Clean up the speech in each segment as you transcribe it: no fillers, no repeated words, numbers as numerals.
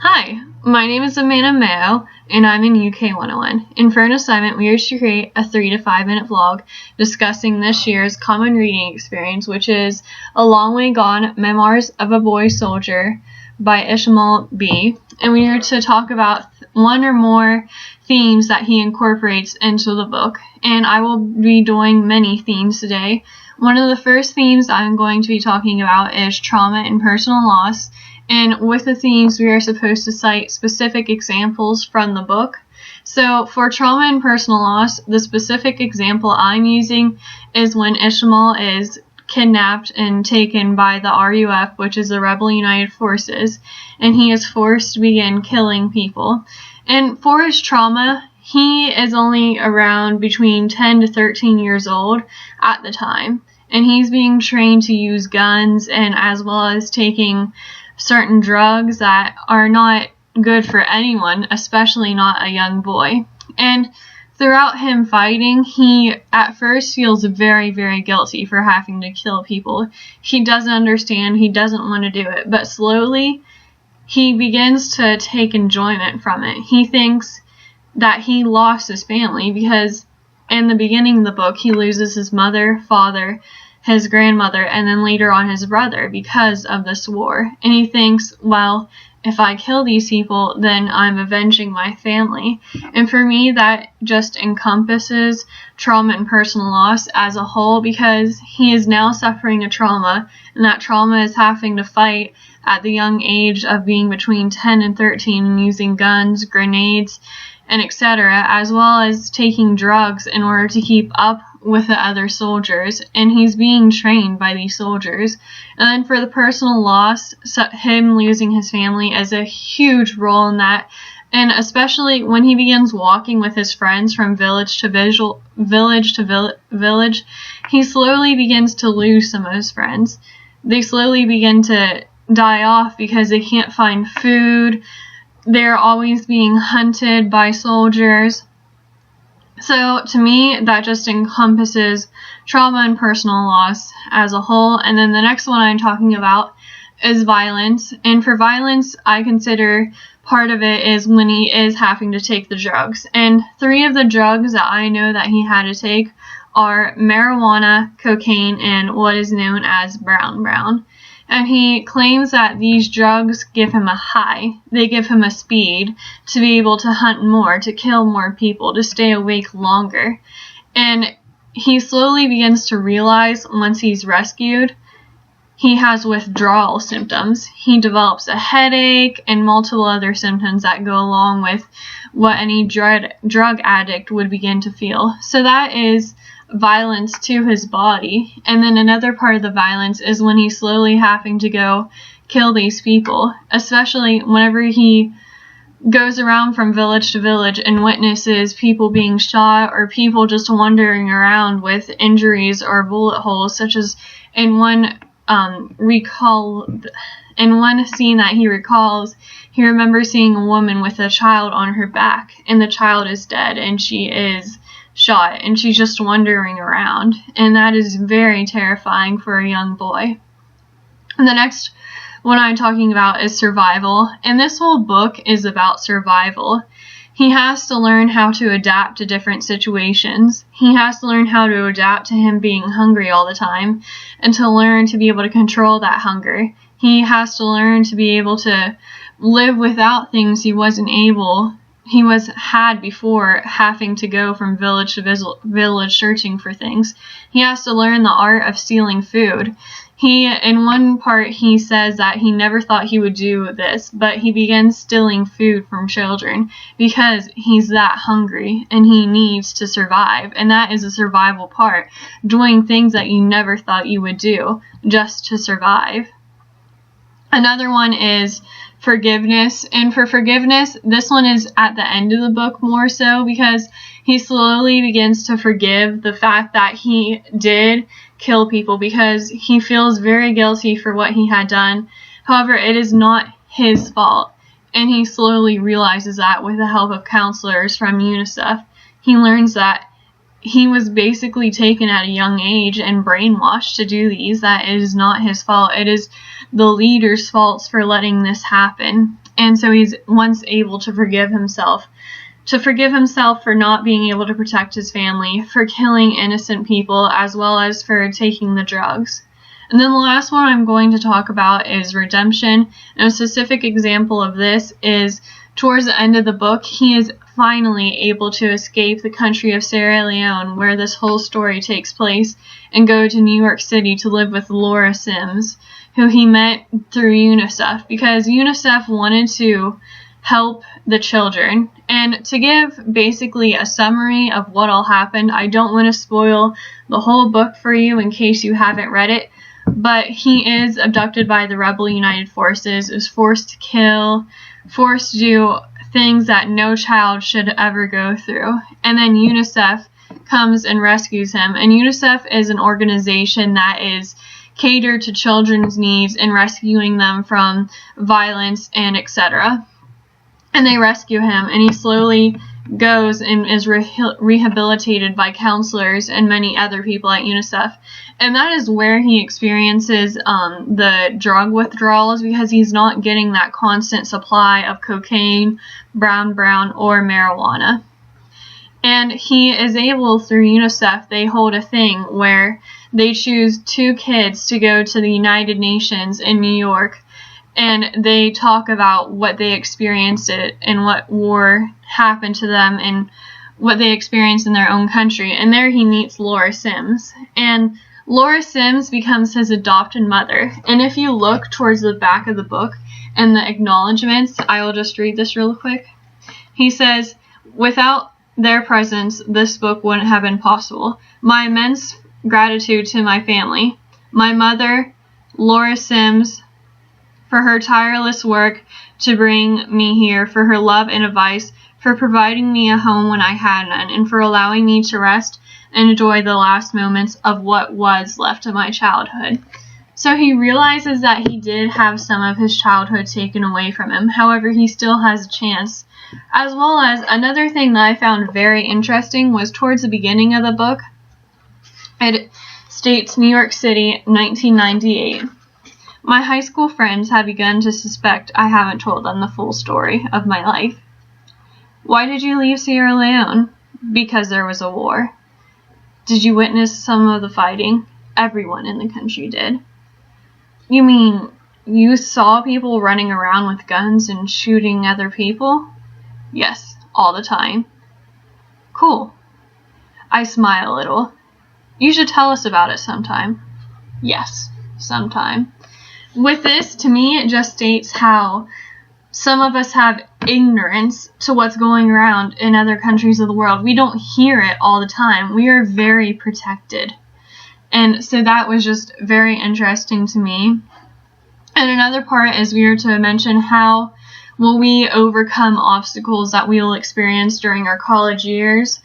Hi, my name is Amanda Mayo, and I'm in UK 101. And for an assignment, we are to create a 3 to 5 minute vlog discussing this year's common reading experience, which is A Long Way Gone, Memoirs of a Boy Soldier by Ishmael B. And we are to talk about one or more themes that he incorporates into the book. And I will be doing many themes today. One of the first themes I'm going to be talking about is trauma and personal loss. And with the themes, we are supposed to cite specific examples from the book. So for trauma and personal loss, the specific example I'm using is when Ishmael is kidnapped and taken by the RUF, which is the Rebel United Forces, and he is forced to begin killing people. And for his trauma, he is only around between 10 to 13 years old at the time, and he's being trained to use guns and as well as taking certain drugs that are not good for anyone, especially not a young boy. And throughout him fighting, he at first feels very, very guilty for having to kill people. He doesn't understand, he doesn't want to do it, but slowly he begins to take enjoyment from it. He thinks that he lost his family because in the beginning of the book, he loses his mother, father, his grandmother, and then later on his brother because of this war. And he thinks, well, if I kill these people, then I'm avenging my family. And for me, that just encompasses trauma and personal loss as a whole, because he is now suffering a trauma, and that trauma is having to fight at the young age of being between 10 and 13 and using guns, grenades, and etc., as well as taking drugs in order to keep up with the other soldiers, and he's being trained by these soldiers. And then for the personal loss, him losing his family is a huge role in that, and especially when he begins walking with his friends from village to village, he slowly begins to lose some of his friends. They slowly begin to die off because they can't find food. They're always being hunted by soldiers. So to me, that just encompasses trauma and personal loss as a whole. And then the next one I'm talking about is violence. And for violence, I consider part of it is when he is having to take the drugs. And 3 of the drugs that I know that he had to take are marijuana, cocaine, and what is known as brown. And he claims that these drugs give him a high. They give him a speed to be able to hunt more, to kill more people, to stay awake longer. And he slowly begins to realize once he's rescued, he has withdrawal symptoms. He develops a headache and multiple other symptoms that go along with what any drug addict would begin to feel. So that is violence to his body. And then another part of the violence is when he's slowly having to go kill these people, especially whenever he goes around from village to village and witnesses people being shot or people just wandering around with injuries or bullet holes, such as in one scene that he recalls, he remembers seeing a woman with a child on her back, and the child is dead and she is shot, and she's just wandering around, and that is very terrifying for a young boy. And the next one I'm talking about is survival, and this whole book is about survival. He has to learn how to adapt to different situations. He has to learn how to adapt to him being hungry all the time, and to learn to be able to control that hunger. He has to learn to be able to live without things he had before, having to go from village to village searching for things. He has to learn the art of stealing food. In one part, he says that he never thought he would do this, but he begins stealing food from children because he's that hungry and he needs to survive. And that is a survival part, doing things that you never thought you would do just to survive. Another one is forgiveness, and for forgiveness, this one is at the end of the book more so, because he slowly begins to forgive the fact that he did kill people, because he feels very guilty for what he had done. However, it is not his fault, and he slowly realizes that with the help of counselors from UNICEF. He learns that he was basically taken at a young age and brainwashed to do these, that it is not his fault. It is the leader's fault for letting this happen. and so he's once able to forgive himself for not being able to protect his family, for killing innocent people, as well as for taking the drugs. And then the last one I'm going to talk about is redemption. And a specific example of this is towards the end of the book, he is finally able to escape the country of Sierra Leone, where this whole story takes place, and go to New York City to live with Laura Sims, who he met through UNICEF, because UNICEF wanted to help the children. And to give basically a summary of what all happened, I don't want to spoil the whole book for you in case you haven't read it, but he is abducted by the Rebel United Forces, is forced to kill, forced to do things that no child should ever go through. And then UNICEF comes and rescues him. And UNICEF is an organization that is catered to children's needs and rescuing them from violence and etc. And they rescue him, and he slowly goes and is rehabilitated by counselors and many other people at UNICEF. And that is where he experiences the drug withdrawals, because he's not getting that constant supply of cocaine, brown, or marijuana. And he is able, through UNICEF, they hold a thing where they choose 2 kids to go to the United Nations in New York, and they talk about what they experienced and what war happened to them and what they experienced in their own country. And there he meets Laura Sims. And Laura Sims becomes his adopted mother. And if you look towards the back of the book and the acknowledgments, I will just read this real quick. He says, "Without their presence, this book wouldn't have been possible. My immense gratitude to my family, my mother, Laura Sims, for her tireless work to bring me here, for her love and advice, for providing me a home when I had none, and for allowing me to rest and enjoy the last moments of what was left of my childhood." So he realizes that he did have some of his childhood taken away from him. However, he still has a chance. As well as another thing that I found very interesting was towards the beginning of the book, it states New York City, 1998. "My high school friends have begun to suspect I haven't told them the full story of my life. Why did you leave Sierra Leone? Because there was a war. Did you witness some of the fighting? Everyone in the country did. You mean you saw people running around with guns and shooting other people? Yes, all the time. Cool. I smile a little. You should tell us about it sometime. Yes, sometime." With this, to me, it just states how some of us have ignorance to what's going around in other countries of the world. We don't hear it all the time. We are very protected. And so that was just very interesting to me. And another part is we are to mention how will we overcome obstacles that we will experience during our college years.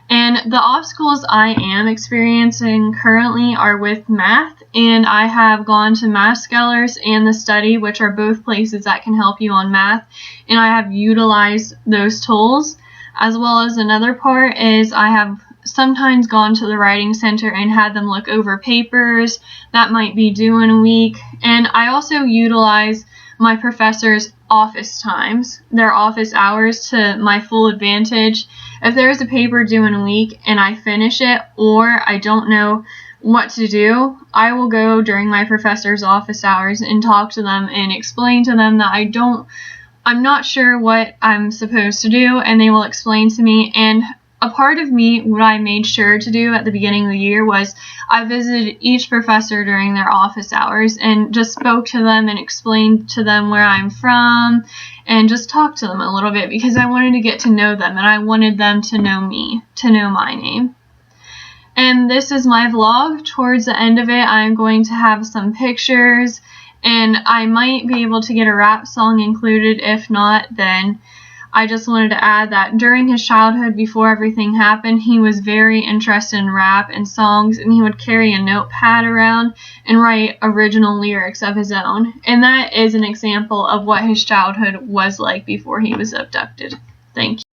And the obstacles I am experiencing currently are with math, and I have gone to Math Scholars and The Study, which are both places that can help you on math, and I have utilized those tools. As well as another part is I have sometimes gone to the Writing Center and had them look over papers that might be due in a week, and I also utilize my professor's office times, their office hours, to my full advantage. If there's a paper due in a week and I finish it, or I don't know what to do, I will go during my professor's office hours and talk to them and explain to them that I'm not sure what I'm supposed to do, and they will explain to me. And a part of me, what I made sure to do at the beginning of the year was I visited each professor during their office hours and just spoke to them and explained to them where I'm from and just talked to them a little bit, because I wanted to get to know them and I wanted them to know me, to know my name. And this is my vlog. Towards the end of it, I'm going to have some pictures, and I might be able to get a rap song included. If not, then I just wanted to add that during his childhood, before everything happened, he was very interested in rap and songs, and he would carry a notepad around and write original lyrics of his own. And that is an example of what his childhood was like before he was abducted. Thank you.